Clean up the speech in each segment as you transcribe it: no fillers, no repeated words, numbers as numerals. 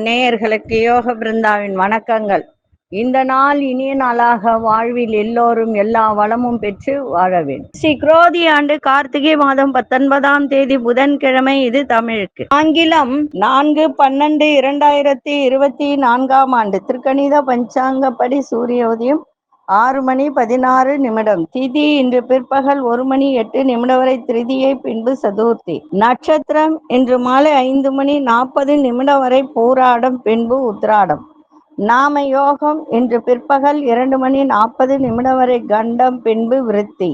நேயர்களுக்கு யோக பிருந்தாவின் வணக்கங்கள். இந்த நாள் இனிய நாளாக வாழ்வில் எல்லோரும் எல்லா வளமும் பெற்று வாழ வேண்டும். ஸ்ரீ குரோதி ஆண்டு கார்த்திகை மாதம் 19ஆம் தேதி புதன்கிழமை. இது தமிழுக்கு. ஆங்கிலம் 4/12/2024 ஆண்டு. திருக்கணித பஞ்சாங்கப்படி சூரிய உதயம் 6:16. திதி இன்று பிற்பகல் 1:08 வரை திருதியை, பின்பு சதுர்த்தி. நட்சத்திரம் இன்று மாலை 5:40 வரை பூராடம், பின்பு உத்திராடம். நாம யோகம் இன்று பிற்பகல் 2:40 வரை கண்டம், பின்பு விருத்தி.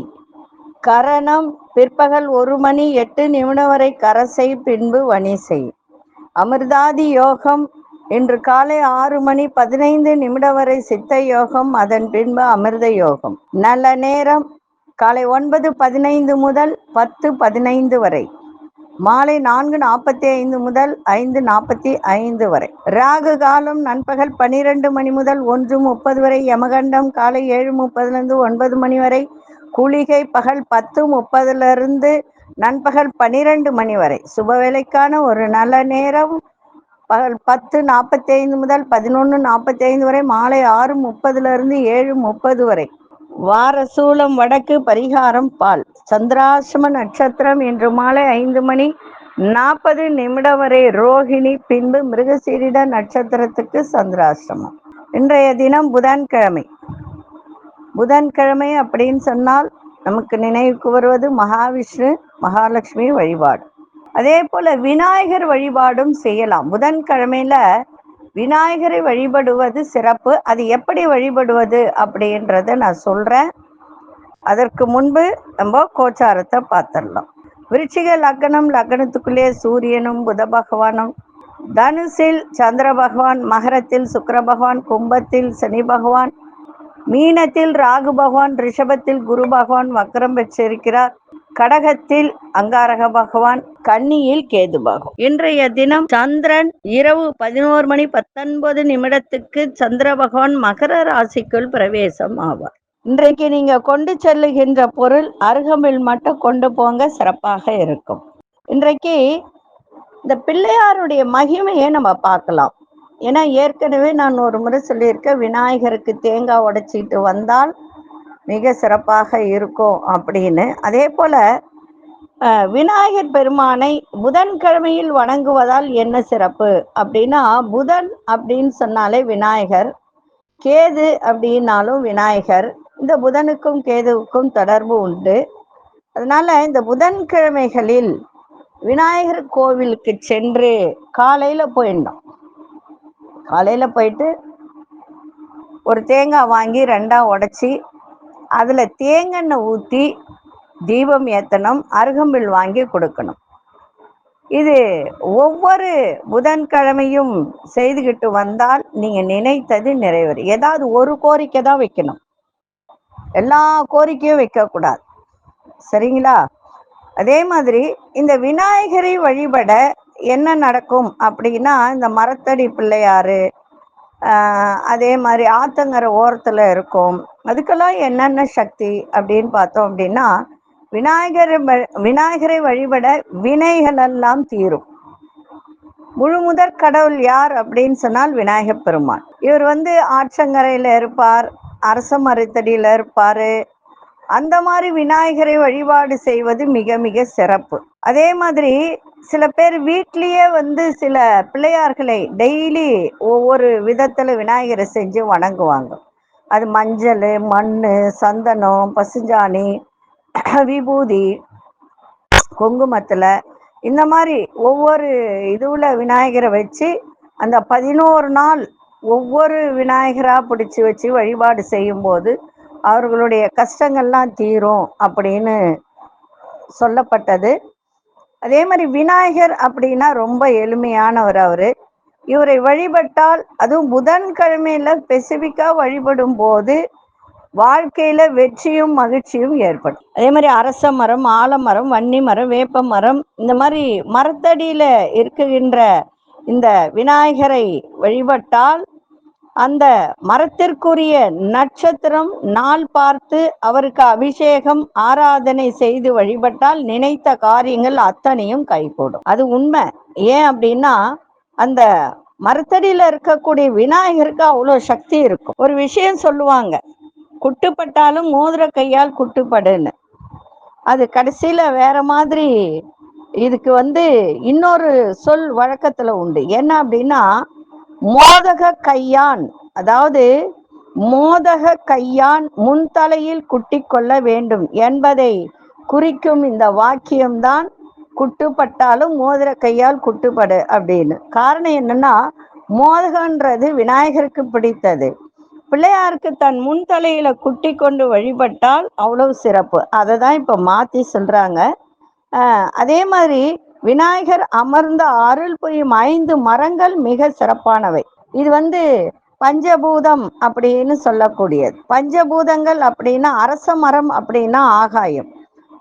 கரணம் பிற்பகல் 1:08 வரை கரசை, பின்பு வணிசை. அமிர்தாதி யோகம் இன்று காலை 6:15 வரை சித்த யோகம், அதன் பின்பு அமிர்த யோகம். நல்ல நேரம் காலை 9:15 முதல் 10:15 வரை, மாலை 4:45 முதல் 5:45 வரை. ராகு காலம் நண்பகல் 12 மணி முதல் 1:30 வரை. யமகண்டம் காலை 7:30 9 மணி வரை. குளிகை பகல் 10:30 நண்பகல் 12 மணி வரை. சுபவேளைக்கான ஒரு நல்ல நேரம் பகல் 10:45 முதல் 11:45 வரை, மாலை 6:30 7:30 வரை. வாரசூலம் வடக்கு, பரிகாரம் பால். சந்திராசிரம நட்சத்திரம் இன்று மாலை 5:40 வரை ரோஹிணி, பின்பு மிருகசீரிட நட்சத்திரத்துக்கு சந்திராசிரமம். இன்றைய தினம் புதன்கிழமை. புதன்கிழமை அப்படின்னு சொன்னால் நமக்கு நினைவுக்கு வருவது மகாவிஷ்ணு, மகாலட்சுமி வழிபாடு. அதே போல விநாயகர் வழிபாடும் செய்யலாம். புதன்கிழமையில விநாயகரை வழிபடுவது சிறப்பு. அது எப்படி வழிபடுவது அப்படின்றத நான் சொல்றேன். அதற்கு முன்பு நம்ம கோச்சாரத்தை பார்த்துடலாம். விருச்சிக லக்னம், லக்னத்துக்குள்ளே சூரியனும் புத பகவானும், தனுசில் சந்திர பகவான், மகரத்தில் சுக்கிர பகவான், கும்பத்தில் சனி பகவான், மீனத்தில் ராகு பகவான், ரிஷபத்தில் குரு பகவான் வக்ரம் பெற்றிருக்கிறார், கடகத்தில் அங்காரக பகவான், கன்னியில் கேது பகவான். இன்றைய தினம் சந்திரன் இரவு 11:19 சந்திர பகவான் மகர ராசிக்குள் பிரவேசம் ஆவார். இன்றைக்கு நீங்க கொண்டு செல்லுகின்ற பொருள் அருகம்பில் மட்டும் கொண்டு போங்க, சிறப்பாக இருக்கும். இன்றைக்கு இந்த பிள்ளையாருடைய மகிமையை நம்ம பார்க்கலாம். ஏன்னா ஏற்கனவே நான் ஒரு முறை சொல்லியிருக்கேன், விநாயகருக்கு தேங்காய் உடைச்சிட்டு வந்தால் மிக சிறப்பாக இருக்கும் அப்படின்னு. அதே போல விநாயகர் பெருமானை புதன்கிழமையில் வணங்குவதால் என்ன சிறப்பு அப்படின்னா, புதன் அப்படின்னு சொன்னாலே விநாயகர், கேது அப்படின்னாலும் விநாயகர். இந்த புதனுக்கும் கேதுவுக்கும் தொடர்பு உண்டு. அதனால இந்த புதன்கிழமைகளில் விநாயகர் கோவிலுக்கு சென்று காலையில போயிடணும். காலையில போயிட்டு ஒரு தேங்காய் வாங்கி 2ஆ உடைச்சி அதுல தேங்காய் ஊற்றி தீபம் ஏற்றணும், அருகம்பில் வாங்கி கொடுக்கணும். இது ஒவ்வொரு புதன்கிழமையும் செய்துகிட்டு வந்தால் நீங்க நினைத்தது நிறைவேறும். ஏதாவது ஒரு கோரிக்கை தான் வைக்கணும், எல்லா கோரிக்கையும் வைக்கக்கூடாது, சரிங்களா? அதே மாதிரி இந்த விநாயகரை வழிபட என்ன நடக்கும் அப்படின்னா, இந்த மரத்தடி பிள்ளையாரு, அதே மாதிரி ஆத்தங்கரை ஓரத்தில் இருக்கும். அதுக்கெல்லாம் என்னென்ன சக்தி அப்படின்னு பார்த்தோம் அப்படின்னா, விநாயகரை வழிபட வினைகள் எல்லாம் தீரும். முழு முதற் கடவுள் யார் அப்படின்னு சொன்னால் விநாயகர் பெருமான். இவர் ஆற்றங்கரையில் இருப்பார், அரச மரத்தடியில் இருப்பார். அந்த மாதிரி விநாயகரை வழிபாடு செய்வது மிக மிக சிறப்பு. அதே மாதிரி சில பேர் வீட்லேயே சில பிள்ளையார்களை டெய்லி ஒவ்வொரு விதத்தில் விநாயகரை செஞ்சு வணங்குவாங்க. அது மஞ்சள், மண், சந்தனம், பசுஞ்சாணி, விபூதி, குங்குமத்தில் இந்த மாதிரி ஒவ்வொரு இதுவில் விநாயகரை வச்சு அந்த 11 நாள் ஒவ்வொரு விநாயகராக பிடிச்சி வச்சு வழிபாடு செய்யும்போது அவர்களுடைய கஷ்டங்கள்லாம் தீரும் அப்படின்னு சொல்லப்பட்டது. அதே மாதிரி விநாயகர் அப்படின்னா ரொம்ப எளிமையானவர். இவரை வழிபட்டால், அதுவும் புதன்கிழமையில ஸ்பெசிஃபிக்கா வழிபடும் போது வாழ்க்கையில வெற்றியும் மகிழ்ச்சியும் ஏற்படும். அதே மாதிரி அரச மரம், ஆலமரம், வன்னி மரம், வேப்ப மரம், இந்த மாதிரி மரத்தடியில இருக்குகின்ற இந்த விநாயகரை வழிபட்டால் அந்த மரத்திற்குரிய நட்சத்திரம் நாள் பார்த்து அவருக்கு அபிஷேகம் ஆராதனை செய்து வழிபட்டால் நினைத்த காரியங்கள் அத்தனையும் கைகூடும். அது உண்மை. ஏன் அப்படின்னா அந்த மரத்தடியில இருக்கக்கூடிய விநாயகருக்கு அவ்வளவு சக்தி இருக்கும். ஒரு விஷயம் சொல்லுவாங்க, குட்டுப்பட்டாலும் மோதிர கையால் குட்டுப்படுன்னு. அது கடைசியில வேற மாதிரி. இதுக்கு இன்னொரு சொல் வழக்கத்துல உண்டு. என்ன அப்படின்னா மோதக கையான், அதாவது மோதக கையான் முன்தலையில் குட்டி கொள்ள வேண்டும் என்பதை குறிக்கும் இந்த வாக்கியம்தான் குட்டுப்பட்டாலும் மோதிர கையால் குட்டுப்படு அப்படின்னு. காரணம் என்னன்னா மோதகன்றது விநாயகருக்கு பிடித்தது. பிள்ளையாருக்கு தன் முன்தலையில குட்டி கொண்டு வழிபட்டால் அவ்வளவு சிறப்பு. அதை தான் இப்ப மாத்தி சொல்றாங்க. அதே மாதிரி விநாயகர் அமர்ந்த அருள் புரியும் 5 மரங்கள் மிக சிறப்பானவை. இது பஞ்சபூதம் அப்படின்னு சொல்லக்கூடியது. பஞ்சபூதங்கள் அப்படின்னா அரச மரம் அப்படின்னா ஆகாயம்,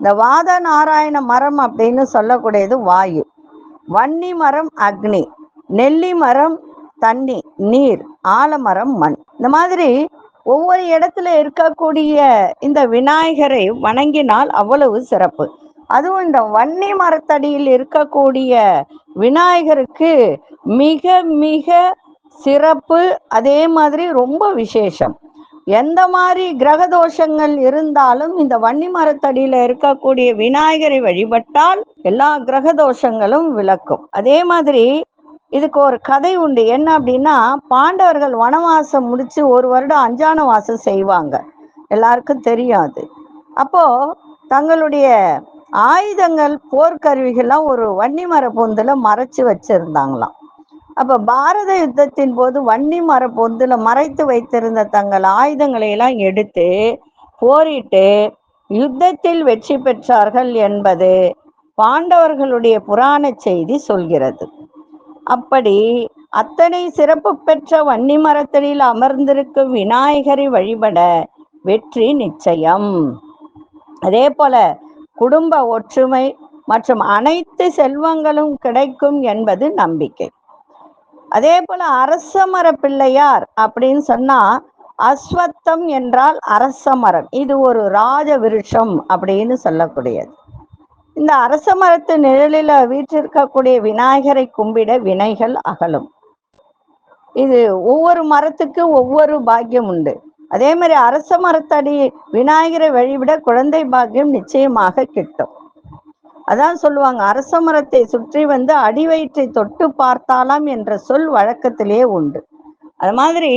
இந்த வாத நாராயண மரம் அப்படின்னு சொல்லக்கூடியது வாயு, வன்னி மரம் அக்னி, நெல்லி மரம் தண்ணி நீர், ஆலமரம் மண். இந்த மாதிரி ஒவ்வொரு இடத்துல இருக்கக்கூடிய இந்த விநாயகரை வணங்கினால் அவ்வளவு சிறப்பு. அதுவும் இந்த வன்னி மரத்தடியில் இருக்கக்கூடிய விநாயகருக்கு மிக மிக சிறப்பு. அதே மாதிரி ரொம்ப விசேஷம். எந்த மாதிரி கிரக தோஷங்கள் இருந்தாலும் இந்த வன்னி மரத்தடியில இருக்கக்கூடிய விநாயகரை வழிபட்டால் எல்லா கிரக தோஷங்களும் விலக்கும். அதே மாதிரி இதுக்கு ஒரு கதை உண்டு. என்ன அப்படின்னா பாண்டவர்கள் வனவாசம் முடிச்சு 1 வருடம் அஞ்சான வாசம் செய்வாங்க, எல்லாருக்கும் தெரியாது. அப்போ தங்களுடைய ஆயுதங்கள் போர்க்கருவிகள்லாம் ஒரு வன்னி மர பொந்துல மறைச்சு வச்சிருந்தாங்களாம். அப்ப பாரத யுத்தத்தின் போது வன்னி மர பொந்துல மறைத்து வைத்திருந்த தங்கள் ஆயுதங்களை எல்லாம் எடுத்து போரிட்டு யுத்தத்தில் வெற்றி பெற்றார்கள் என்பது பாண்டவர்களுடைய புராண செய்தி சொல்கிறது. அப்படி அத்தனை சிறப்பு பெற்ற வன்னி மரத்தடியில் அமர்ந்திருக்கும் விநாயகரை வழிபட வெற்றி நிச்சயம். அதே போல குடும்ப ஒற்றுமை மற்றும் அனைத்து செல்வங்களும் கிடைக்கும் என்பது நம்பிக்கை. அதே போல அரச மர பிள்ளையார் அப்படின்னு சொன்னா அஸ்வத்தம் என்றால் அரச மரம். இது ஒரு ராஜ விருட்சம் அப்படின்னு சொல்லக்கூடியது. இந்த அரச மரத்து நிழலில வீற்றிருக்கக்கூடிய விநாயகரை கும்பிட வினைகள் அகலும். இது ஒவ்வொரு மரத்துக்கு ஒவ்வொரு பாக்கியம் உண்டு. அதே மாதிரி அரச மரத்தடி விநாயகரை வழிவிட குழந்தை பாக்கியம் நிச்சயமாக கிட்டும். அதான் சொல்லுவாங்க, அரச மரத்தை சுற்றி அடிவயிற்றை தொட்டு பார்த்தாலாம் என்ற சொல் வழக்கத்திலே உண்டு. அது மாதிரி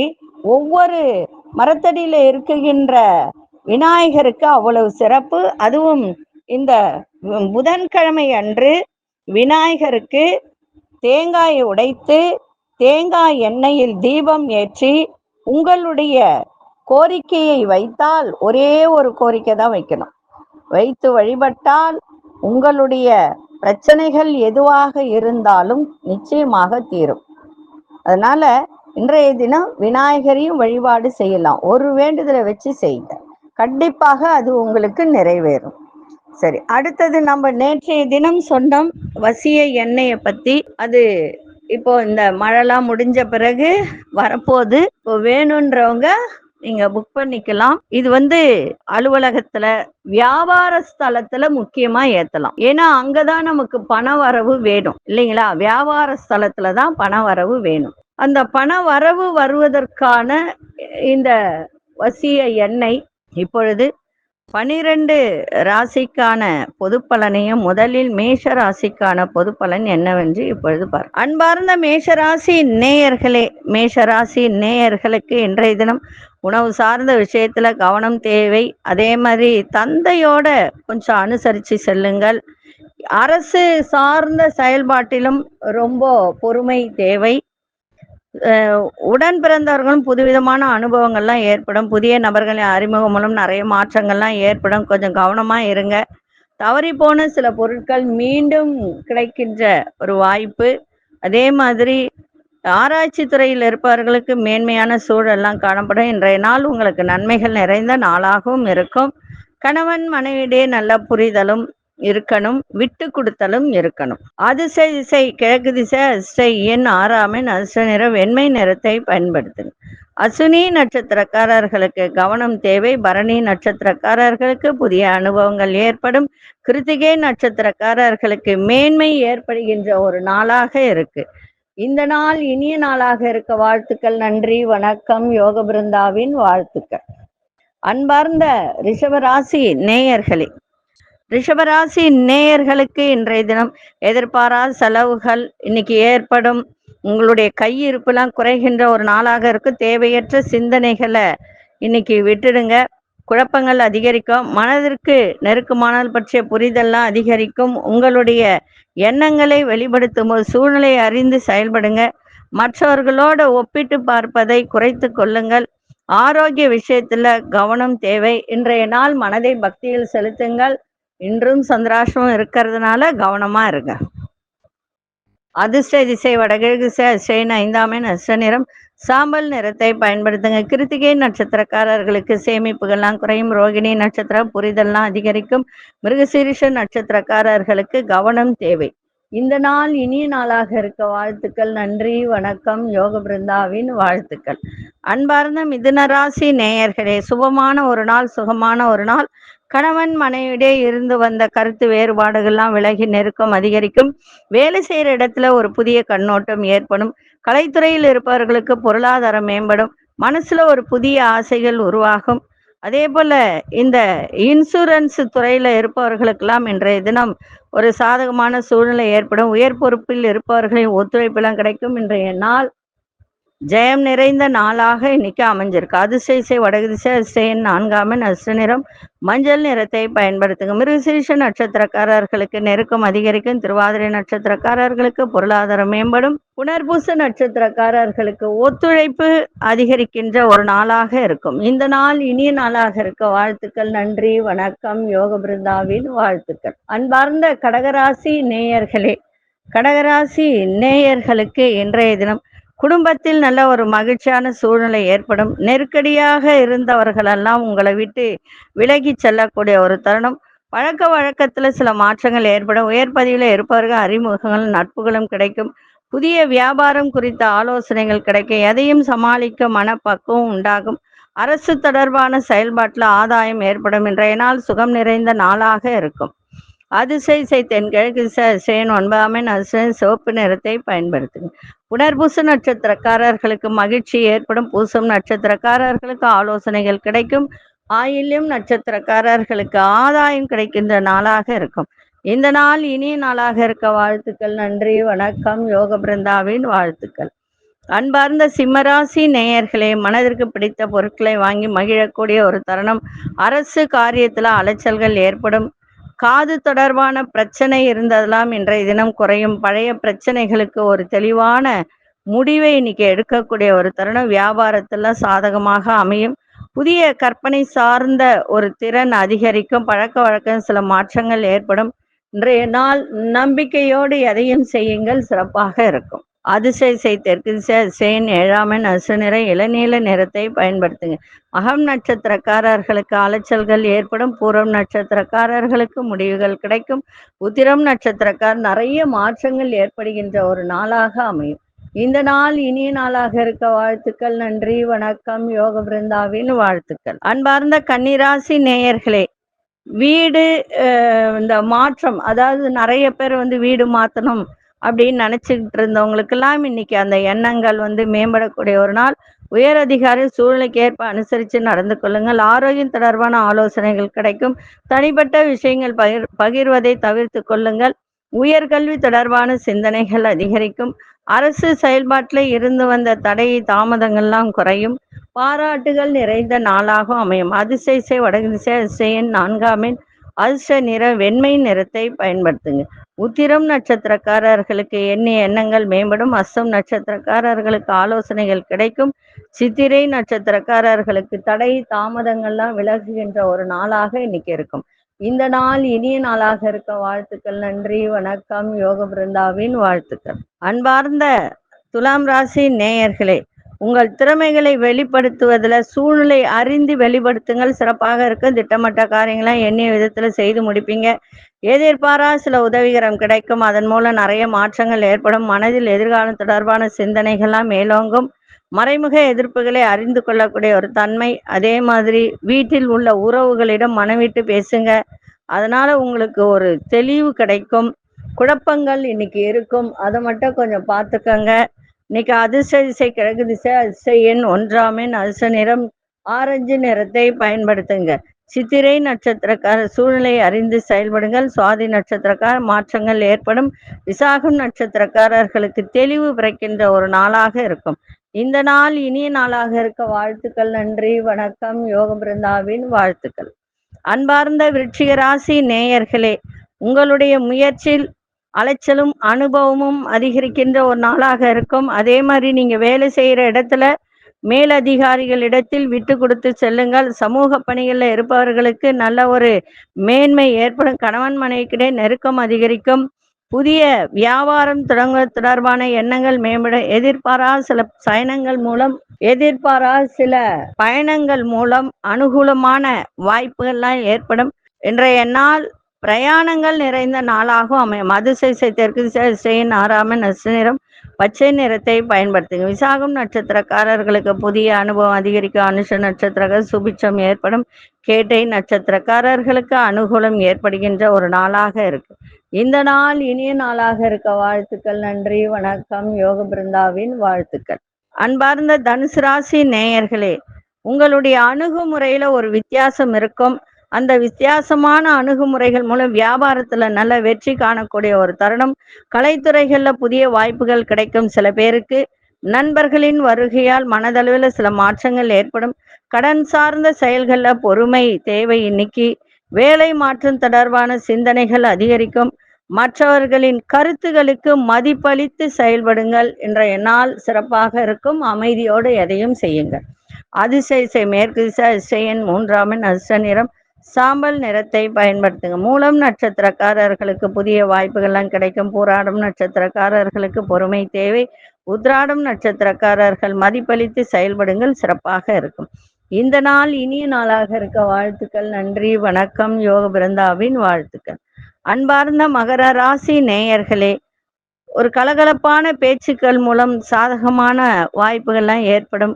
ஒவ்வொரு மரத்தடியில இருக்குகின்ற விநாயகருக்கு அவ்வளவு சிறப்பு. அதுவும் இந்த புதன்கிழமை அன்று விநாயகருக்கு தேங்காயை உடைத்து தேங்காய் எண்ணெயில் தீபம் ஏற்றி உங்களுடைய கோரிக்கையை வைத்தால், ஒரே ஒரு கோரிக்கை தான் வைக்கணும், வைத்து வழிபட்டால் உங்களுடைய பிரச்சனைகள் எதுவாக இருந்தாலும் நிச்சயமாக தீரும். அதனால இன்றைய தினம் விநாயகரையும் வழிபாடு செய்யலாம். ஒரு வேண்டுதலை வச்சு செய்யுங்க, கண்டிப்பாக அது உங்களுக்கு நிறைவேறும். சரி, அடுத்தது நம்ம நேற்றைய தினம் சொன்னோம் வசிய எண்ணெயை பத்தி. அது இப்போ இந்த மழைலாம் முடிஞ்ச பிறகு வரப்போகுது. இப்போ வேணுன்றவங்க நீங்க புக் பண்ணிக்கலாம். இது அலுவலகத்துல வியாபார ஸ்தலத்துல முக்கியமா ஏத்தலாம். ஏன்னா அங்கதான் நமக்கு பண வரவு வேணும் இல்லைங்களா? வியாபார ஸ்தலத்துல தான் பண வரவு வேணும். அந்த பண வரவு வருவதற்கான இந்த வசிய எண்ணெய் இப்பொழுது 12 ராசிக்கான பொது பலனையும் முதலில் மேஷ ராசிக்கான பொது பலன் என்னவென்று இப்பொழுது பார். அன்பார்ந்த மேஷராசி நேயர்களே, மேஷராசி நேயர்களுக்கு இன்றைய தினம் உணவு சார்ந்த விஷயத்துல கவனம் தேவை. அதே மாதிரி தந்தையோட கொஞ்சம் அனுசரித்து செல்லுங்கள். அரசு சார்ந்த செயல்பாட்டிலும் ரொம்ப பொறுமை தேவை. உடன் பிறந்தவர்களும் புதுவிதமான அனுபவங்கள்லாம் ஏற்படும். புதிய நபர்களின் அறிமுகம் மூலம் நிறைய மாற்றங்கள்லாம் ஏற்படும். கொஞ்சம் கவனமா இருங்க. தவறி போன சில பொருட்கள் மீண்டும் கிடைக்கின்ற ஒரு வாய்ப்பு. அதே மாதிரி ஆராய்ச்சி துறையில் இருப்பவர்களுக்கு மேன்மையான சூழல்லாம் காணப்படும். இன்றைய நாள் உங்களுக்கு நன்மைகள் நிறைந்த நாளாகவும் இருக்கும். கணவன் மனைவியிடையே நல்ல புரிதலும் இருக்கணும், விட்டு கொடுத்தலும் இருக்கணும். அதிசை திசை கிழக்கு திசை அதிர்ஷ்ட எண் 6 அதிர்ஷ்ட நிறம் வெண்மை நிறத்தை பயன்படுத்துங்க. அசுனி நட்சத்திரக்காரர்களுக்கு கவனம் தேவை. பரணி நட்சத்திரக்காரர்களுக்கு புதிய அனுபவங்கள் ஏற்படும். கிருத்திகை நட்சத்திரக்காரர்களுக்கு மேன்மை ஏற்படுகின்ற ஒரு நாளாக இருக்கு. இந்த நாள் இனிய நாளாக இருக்க வாழ்த்துக்கள். நன்றி, வணக்கம். யோக பிருந்தாவின் வாழ்த்துக்கள். அன்பார்ந்த ரிஷபராசி நேயர்களே, ரிஷபராசி நேயர்களுக்கு இன்றைய தினம் எதிர்பாராத செலவுகள் இன்னைக்கு ஏற்படும். உங்களுடைய கையிருப்புலாம் குறைகின்ற ஒரு நாளாக இருக்கு. தேவையற்ற சிந்தனைகளை இன்னைக்கு விட்டுடுங்க. குழப்பங்கள் அதிகரிக்கும். மனதிற்கு நெருக்கமானல் பற்றிய புரிதல்லாம் அதிகரிக்கும். உங்களுடைய எண்ணங்களை வெளிப்படுத்தும் போது சூழ்நிலையை அறிந்து செயல்படுங்க. மற்றவர்களோடு ஒப்பிட்டு பார்ப்பதை குறைத்து கொள்ளுங்கள். ஆரோக்கிய விஷயத்துல கவனம் தேவை. இன்றைய நாள் மனதை பக்தியில் செலுத்துங்கள். இன்றும் சந்திராஷ்டமம் இருக்கிறதுனால கவனமா இருங்க. அதிர்ஷ்ட திசை வடகிழக்கு திசை. அதிர்ஷ்ட 5 அதிர்ஷ்ட நிறம் சாம்பல் நிறத்தை பயன்படுத்துங்க. கிருத்திகை நட்சத்திரக்காரர்களுக்கு சேமிப்புகள்லாம் குறையும். ரோகிணி நட்சத்திரம் புரிதல்லாம் அதிகரிக்கும். மிருகசீரிஷ நட்சத்திரக்காரர்களுக்கு கவனம் தேவை. இந்த நாள் இனிய நாளாக இருக்க வாழ்த்துக்கள். நன்றி, வணக்கம். யோக பிருந்தாவின் வாழ்த்துக்கள். அன்பார்ந்த மிதுன ராசி நேயர்களே, சுபமான ஒரு நாள், சுகமான ஒரு நாள். கணவன் மனைவியிடையே இருந்து வந்த கருத்து வேறுபாடுகள்லாம் விலகி நெருக்கம் அதிகரிக்கும். வேலை செய்கிற இடத்துல ஒரு புதிய கண்ணோட்டம் ஏற்படும். கலைத்துறையில் இருப்பவர்களுக்கு பொருளாதாரம் மேம்படும். மனசுல ஒரு புதிய ஆசைகள் உருவாகும். அதே போல இந்த இன்சூரன்ஸ் துறையில இருப்பவர்களுக்கெல்லாம் இன்றைய தினம் ஒரு சாதகமான சூழ்நிலை ஏற்படும். உயர் பொறுப்பில் இருப்பவர்களின் ஒத்துழைப்பெல்லாம் கிடைக்கும். இன்றைய நாள் ஜெயம் நிறைந்த நாளாக இன்னைக்கு அமைஞ்சிருக்கு. அதிசய வடகு திசை. அதிர்ஷ்ட எண் 4 அதிர்ஷ்ட நிறம் மஞ்சள் நிறத்தை பயன்படுத்துங்க. மிருகசீரிஷ நட்சத்திரக்காரர்களுக்கு நெருக்கம் அதிகரிக்கும். திருவாதிரை நட்சத்திரக்காரர்களுக்கு பொருளாதாரம் மேம்படும். புனர்பூச நட்சத்திரக்காரர்களுக்கு ஒத்துழைப்பு அதிகரிக்கின்ற ஒரு நாளாக இருக்கும். இந்த நாள் இனிய நாளாக இருக்க வாழ்த்துக்கள். நன்றி, வணக்கம். யோக பிருந்தாவின் வாழ்த்துக்கள். அன்பார்ந்த கடகராசி நேயர்களே, கடகராசி நேயர்களுக்கு இன்றைய தினம் குடும்பத்தில் நல்ல ஒரு மகிழ்ச்சியான சூழ்நிலை ஏற்படும். நெருக்கடியாக இருந்தவர்களெல்லாம் உங்களை விட்டு விலகி செல்லக்கூடிய ஒரு தருணம். பழக்க வழக்கத்துல சில மாற்றங்கள் ஏற்படும். உயர் பதிவில் இருப்பவர்கள் அறிமுகங்கள் நட்புகளும் கிடைக்கும். புதிய வியாபாரம் குறித்த ஆலோசனைகள் கிடைக்கும். எதையும் சமாளிக்க மனப்பக்குவம் உண்டாகும். அரசு தொடர்பான செயல்பாட்டில் ஆதாயம் ஏற்படும். இன்றைய நாள் சுகம் நிறைந்த நாளாக இருக்கும். அதிசய தென்கிழக்கு திசை. அதிர்ஷ்ட 9 அதிர்ஷ்ட சிவப்பு நிறத்தை பயன்படுத்துங்க. புனர்பூச நட்சத்திரக்காரர்களுக்கு மகிழ்ச்சி ஏற்படும். பூசம் நட்சத்திரக்காரர்களுக்கு ஆலோசனைகள் கிடைக்கும். ஆயில்யம் நட்சத்திரக்காரர்களுக்கு ஆதாயம் கிடைக்கின்ற நாளாக இருக்கும். இந்த நாள் இனிய நாளாக இருக்க வாழ்த்துக்கள். நன்றி, வணக்கம். யோக பிருந்தாவின் வாழ்த்துக்கள். அன்பார்ந்த சிம்மராசி நேயர்களே, மனதிற்கு பிடித்த பொருட்களை வாங்கி மகிழக்கூடிய ஒரு தருணம். அரசு காரியத்துல அலைச்சல்கள் ஏற்படும். காது தொடர்பான பிரச்சனை இருந்ததெல்லாம் இன்றைய தினம் குறையும். பழைய பிரச்சனைகளுக்கு ஒரு தெளிவான முடிவை இன்னைக்கு எடுக்கக்கூடிய ஒரு தருணம். வியாபாரத்துல சாதகமாக அமையும். புதிய கற்பனை சார்ந்த ஒரு திறன் அதிகரிக்கும். பழக்க வழக்கம் சில மாற்றங்கள் ஏற்படும். இன்றைய நாள் நம்பிக்கையோடு எதையும் செய்யுங்கள், சிறப்பாக இருக்கும். அதிசய தெற்கு திசை. அதிசயன் 7 அதிர்ஷ்ட நிறம் இளநீல நிறத்தை பயன்படுத்துங்க. மகம் நட்சத்திரக்காரர்களுக்கு அலைச்சல்கள் ஏற்படும். பூரம் நட்சத்திரக்காரர்களுக்கு முடிவுகள் கிடைக்கும். உத்திரம் நட்சத்திரக்கார் நிறைய மாற்றங்கள் ஏற்படுகின்ற ஒரு நாளாக அமையும். இந்த நாள் இனிய நாளாக இருக்க வாழ்த்துக்கள். நன்றி, வணக்கம். யோக பிருந்தாவின் வாழ்த்துக்கள். அன்பார்ந்த கன்னிராசி நேயர்களே, வீடு இந்த மாற்றம், அதாவது நிறைய பேர் வீடு மாற்றணும் அப்படின்னு நினைச்சுக்கிட்டு இருந்தவங்களுக்கெல்லாம் இன்னைக்கு அந்த எண்ணங்கள் மேம்படக்கூடிய ஒரு நாள். உயர் அதிகாரி சூழ்நிலைக்கு ஏற்ப அனுசரித்து நடந்து கொள்ளுங்கள். ஆரோக்கியம் தொடர்பான ஆலோசனைகள் கிடைக்கும். தனிப்பட்ட விஷயங்கள் பகிர்வதை தவிர்த்து கொள்ளுங்கள். உயர்கல்வி தொடர்பான சிந்தனைகள் அதிகரிக்கும். அரசு செயல்பாட்டில் இருந்து வந்த தடை தாமதங்கள்லாம் குறையும். பாராட்டுகள் நிறைந்த நாளாக அமையும். அதிசய வடக்கு திசை. அதிர்ஷ்ட எண் 4 அதிர்ஷ்ட நிற வெண்மை நிறத்தை பயன்படுத்துங்க. உத்திரம் நட்சத்திரக்காரர்களுக்கு எண்ணிய எண்ணங்கள் மேம்படும். அஸ்தம் நட்சத்திரக்காரர்களுக்கு ஆலோசனைகள் கிடைக்கும். சித்திரை நட்சத்திரக்காரர்களுக்கு தடை தாமதங்கள்லாம் விலகுகின்ற ஒரு நாளாக இன்னைக்கு இருக்கும். இந்த நாள் இனிய நாளாக இருக்க வாழ்த்துக்கள். நன்றி, வணக்கம். யோக பிருந்தாவின் வாழ்த்துக்கள். அன்பார்ந்த துலாம் ராசி நேயர்களே, உங்கள் திறமைகளை வெளிப்படுத்துவதில் சூழ்நிலை அறிந்து வெளிப்படுத்துங்கள், சிறப்பாக இருக்கும். திட்டமிட்ட காரியங்களாம் எண்ணிய விதத்தில் செய்து முடிப்பீங்க. எதிர்பாரா சில உதவிகரம் கிடைக்கும், அதன் மூலம் நிறைய மாற்றங்கள் ஏற்படும். மனதில் எதிர்காலம் தொடர்பான சிந்தனைகள்லாம் மேலோங்கும். மறைமுக எதிர்ப்புகளை அறிந்து கொள்ளக்கூடிய ஒரு தன்மை. அதே மாதிரி வீட்டில் உள்ள உறவுகளிடம் மனவிட்டு பேசுங்க, அதனால உங்களுக்கு ஒரு தெளிவு கிடைக்கும். குழப்பங்கள் இன்னைக்கு இருக்கும், அதை மட்டும் கொஞ்சம் பார்த்துக்கங்க. இன்னைக்கு அதிர்ஷ்ட திசை கிழக்கு திசை, அதிர்ஷ்ட எண் 1ஆம் எண், அதிர்ஷ்ட நிறம் ஆரஞ்சு நிறத்தை பயன்படுத்துங்க. சித்திரை நட்சத்திரக்கார சூழ்நிலை அறிந்து செயல்படுங்கள். சுவாதி நட்சத்திரக்கார மாற்றங்கள் ஏற்படும். விசாகம் நட்சத்திரக்காரர்களுக்கு தெளிவு பிறக்கின்ற ஒரு நாளாக இருக்கும். இந்த நாள் இனிய நாளாக இருக்க வாழ்த்துக்கள். நன்றி, வணக்கம். யோக பிருந்தாவின் வாழ்த்துக்கள். அன்பார்ந்த விருச்சிக ராசி நேயர்களே, உங்களுடைய முயற்சியில் அலைச்சலும் அனுபவமும் அதிகரிக்கின்ற ஒரு நாளாக இருக்கும். அதே மாதிரி நீங்க வேலை செய்யற இடத்துல மேலதிகாரிகளிடத்தில் விட்டு கொடுத்து செல்லுங்கள். சமூக பணிகளில் இருப்பவர்களுக்கு நல்ல ஒரு மேன்மை ஏற்படும். கணவன் மனைவிக்கிடையே நெருக்கம் அதிகரிக்கும். புதிய வியாபாரம் தொடர்பான எண்ணங்கள் மேம்படும். எதிர்பாரா சில பயணங்கள் மூலம் அனுகூலமான வாய்ப்புகள்லாம் ஏற்படும். இன்றைய நாள் பிரயாணங்கள் நிறைந்த நாளாகவும் அமையும். அதிர்ஷ்ட தெற்கு திசையின் 6ஆம் எண், நிறம் பச்சை நிறத்தை பயன்படுத்துங்க. விசாகம் நட்சத்திரக்காரர்களுக்கு புதிய அனுபவம் அதிகரிக்கும். அனுஷ நட்சத்திர சுபிட்சம் ஏற்படும். கேட்டை நட்சத்திரக்காரர்களுக்கு அனுகூலம் ஏற்படுகின்ற ஒரு நாளாக இருக்கு. இந்த நாள் இனிய நாளாக இருக்க வாழ்த்துக்கள். நன்றி, வணக்கம். யோக பிருந்தாவின் வாழ்த்துக்கள். அன்பார்ந்த தனுசு ராசி நேயர்களே, உங்களுடைய அணுகுமுறையில ஒரு வித்தியாசம் இருக்கும். அந்த வித்தியாசமான அணுகுமுறைகள் மூலம் வியாபாரத்துல நல்ல வெற்றி காணக்கூடிய ஒரு தருணம். கலைத்துறைகள்ல புதிய வாய்ப்புகள் கிடைக்கும். சில பேருக்கு நண்பர்களின் வருகையால் மனதளவில் சில மாற்றங்கள் ஏற்படும். கடன் சார்ந்த செயல்கள்ல பொறுமை தேவை. இன்னைக்கு வேலை மாற்றம் தொடர்பான சிந்தனைகள் அதிகரிக்கும். மற்றவர்களின் கருத்துகளுக்கு மதிப்பளித்து செயல்படுங்கள். இன்றைய நாள் சிறப்பாக இருக்கும். அமைதியோடு எதையும் செய்யுங்கள். அதிர்ஷ்ட மேற்கு திசை, அதிர்ஷ்ட எண் 3ஆம் எண், அதிர்ஷ்ட நிறம் சாம்பல் நிறத்தை பயன்படுத்துங்க. மூலம் நட்சத்திரக்காரர்களுக்கு புதிய வாய்ப்புகள்லாம் கிடைக்கும். பூராடம் நட்சத்திரக்காரர்களுக்கு பொறுமை தேவை. உத்ராடம் நட்சத்திரக்காரர்கள் மதிப்பளித்து செயல்படுங்கள், சிறப்பாக இருக்கும். இந்த நாள் இனிய நாளாக இருக்க வாழ்த்துக்கள். நன்றி, வணக்கம். யோக பிருந்தாவின் வாழ்த்துக்கள். அன்பார்ந்த மகர ராசி நேயர்களே, ஒரு கலகலப்பான பேச்சுக்கள் மூலம் சாதகமான வாய்ப்புகள்லாம் ஏற்படும்.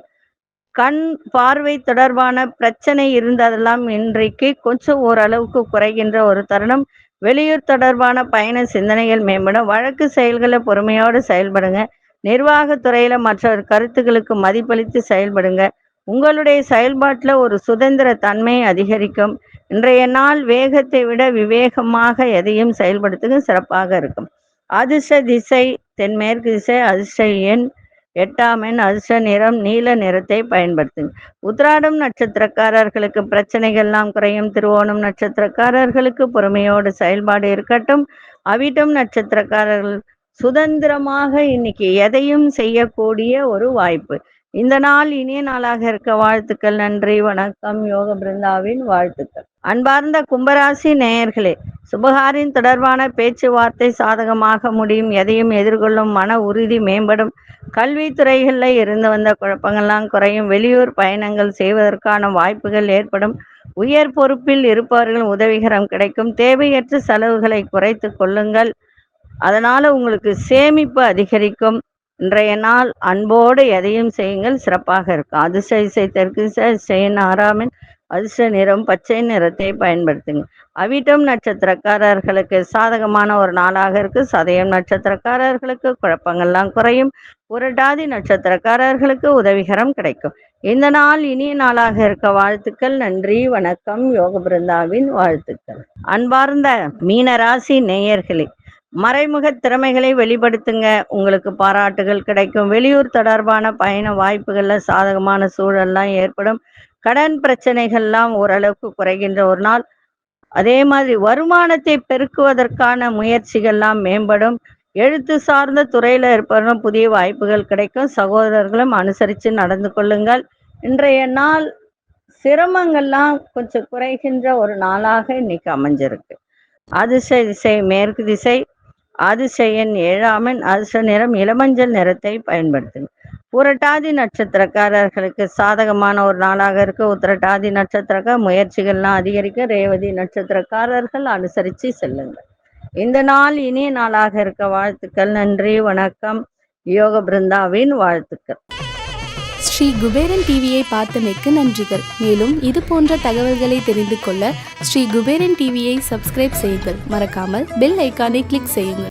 கண் பார்வை தொடர்பான பிரச்சனை இருந்ததெல்லாம் இன்றைக்கு கொஞ்சம் ஓரளவுக்கு குறைகின்ற ஒரு தருணம். வெளியூர் தொடர்பான பயண சிந்தனைகள் மேம்படும். வழக்கு செயல்களை பொறுமையோடு செயல்படுங்க. நிர்வாகத்துறையில மற்றவர் கருத்துக்களுக்கு மதிப்பளித்து செயல்படுங்க. உங்களுடைய செயல்பாட்டில் ஒரு சுதந்திர தன்மை அதிகரிக்கும். இன்றைய நாள் வேகத்தை விட விவேகமாக எதையும் செயல்படுத்துங்க, சிறப்பாக இருக்கும். அதிர்ஷ்ட திசை தென்மேற்கு திசை, அதிர்ஷ்ட எண் 8ஆம் எண், அதிர்ஷ்ட நிறம் நீல நிறத்தை பயன்படுத்துங்க. உத்திராடம் நட்சத்திரக்காரர்களுக்கு பிரச்சனைகள்லாம் குறையும். திருவோணம் நட்சத்திரக்காரர்களுக்கு பொறுமையோடு செயல்பாடு இருக்கட்டும். அவிட்டம் நட்சத்திரக்காரர்கள் சுதந்திரமாக இன்னைக்கு எதையும் செய்யக்கூடிய ஒரு வாய்ப்பு. இந்த நாள் இனிய நாளாக இருக்க வாழ்த்துக்கள். நன்றி, வணக்கம். யோக பிருந்தாவின் வாழ்த்துக்கள். அன்பார்ந்த கும்பராசி நேயர்களே, சுபகாரின் தொடர்பான பேச்சுவார்த்தை சாதகமாக முடியும். எதையும் எதிர்கொள்ளும் மன உறுதி மேம்படும். கல்வித்துறைகளில் இருந்து வந்த குழப்பங்கள்லாம் குறையும். வெளியூர் பயணங்கள் செய்வதற்கான வாய்ப்புகள் ஏற்படும். உயர் பொறுப்பில் இருப்பவர்கள் உதவிகரம் கிடைக்கும். தேவையற்ற செலவுகளை குறைத்து கொள்ளுங்கள், அதனால உங்களுக்கு சேமிப்பு அதிகரிக்கும். இன்றைய நாள் அன்போடு எதையும் செய்யுங்கள், சிறப்பாக இருக்கும். அதிர்ஷ்ட திசை தெற்கு திசை, அதிர்ஷ்ட எண் 6ஆம் எண், அதிர்ஷ்ட நிறம் பச்சை நிறத்தை பயன்படுத்துங்க. அவிட்டம் நட்சத்திரக்காரர்களுக்கு சாதகமான ஒரு நாளாக இருக்கு. சதயம் நட்சத்திரக்காரர்களுக்கு குழப்பங்கள்லாம் குறையும். புரட்டாதி நட்சத்திரக்காரர்களுக்கு உதவிகரம் கிடைக்கும். இந்த நாள் இனிய நாளாக இருக்க வாழ்த்துக்கள். நன்றி, வணக்கம். யோக பிருந்தாவின் வாழ்த்துக்கள். அன்பார்ந்த மீனராசி நேயர்களே, மறைமுக திறமைகளை வெளிப்படுத்துங்க, உங்களுக்கு பாராட்டுகள் கிடைக்கும். வெளியூர் தொடர்பான பயண வாய்ப்புகள்ல சாதகமான சூழல்லாம் ஏற்படும். கடன் பிரச்சனைகள்லாம் ஓரளவுக்கு குறைகின்ற ஒரு நாள். அதே மாதிரி வருமானத்தை பெருக்குவதற்கான முயற்சிகள்லாம் மேம்படும். எழுத்து சார்ந்த துறையில இருப்பவர்களும் புதிய வாய்ப்புகள் கிடைக்கும். சகோதரர்களும் அனுசரித்து நடந்து கொள்ளுங்கள். இன்றைய நாள் சிரமங்கள்லாம் கொஞ்சம் குறைகின்ற ஒரு நாளாக இன்னைக்கு அமைஞ்சிருக்கு. அதிர்ஷ்ட திசை மேற்கு திசை, அதிர்ஷ்ட எண் 7 அதிர்ஷ்ட நிறம் இளமஞ்சள் நிறத்தை பயன்படுத்துங்க. புரட்டாதி நட்சத்திரக்காரர்களுக்கு சாதகமான ஒரு நாளாக இருக்கு. உத்திரட்டாதி நட்சத்திரக்கார முயற்சிகள்லாம் அதிகரிக்க. ரேவதி நட்சத்திரக்காரர்கள் அனுசரித்து செல்லுங்க. இந்த நாள் இனிய நாளாக இருக்க வாழ்த்துக்கள். நன்றி, வணக்கம். யோக பிருந்தாவின் வாழ்த்துக்கள். ஸ்ரீ குபேரன் டிவியை பார்த்தமைக்கு நன்றிகள். மேலும் இது போன்ற தகவல்களை தெரிந்து கொள்ள ஸ்ரீ குபேரன் டிவியை சப்ஸ்கிரைப் செய்யுங்கள். மறக்காமல் பெல் ஐக்கானை கிளிக் செய்யுங்கள்.